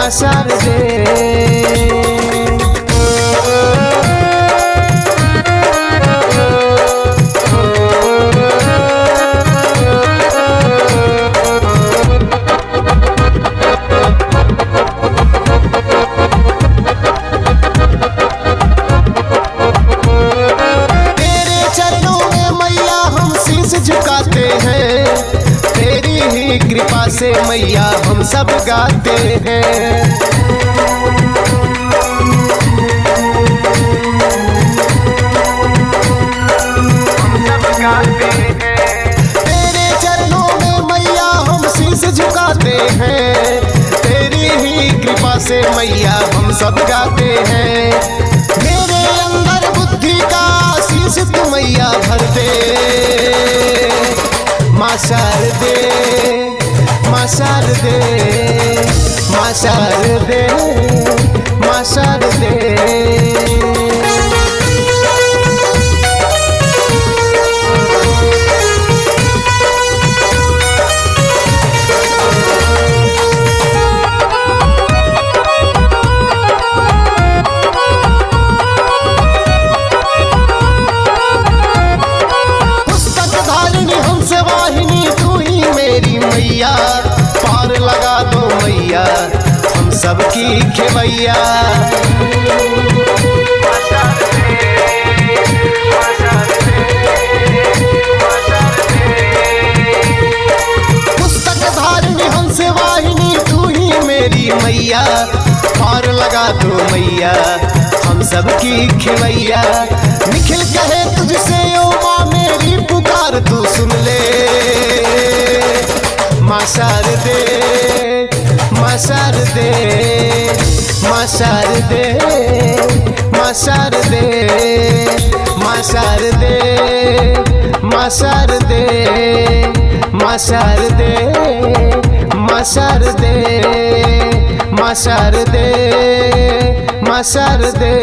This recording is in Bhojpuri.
माँ शारदे। झुकाते हैं तेरी ही कृपा से मैया हम सब गाते हैं। तेरे चरणों में मैया हम शीश झुकाते हैं, तेरी ही कृपा से मैया हम सब गाते हैं। मेरे अंदर बुद्धि का शीश तू मैया भर दे माँ शारदे, माँ शारदे, माँ शारदे, माँ शारदे। मैया पार लगा दो मैया हम सबकी खेवैया। पुस्तक धारिणी हमसे वाहिनी तू ही मेरी मैया पार लगा दो मैया हम सबकी खेवैया। निखिल कहे तुझसे ओ माँ मेरी पुकार तू सुन ले माँ शारदे, माँ शारदे, माँ शारदे, माँ शारदे, माँ शारदे, माँ शारदे, माँ शारदे, माँ शारदे, माँ शारदे, माँ शारदे।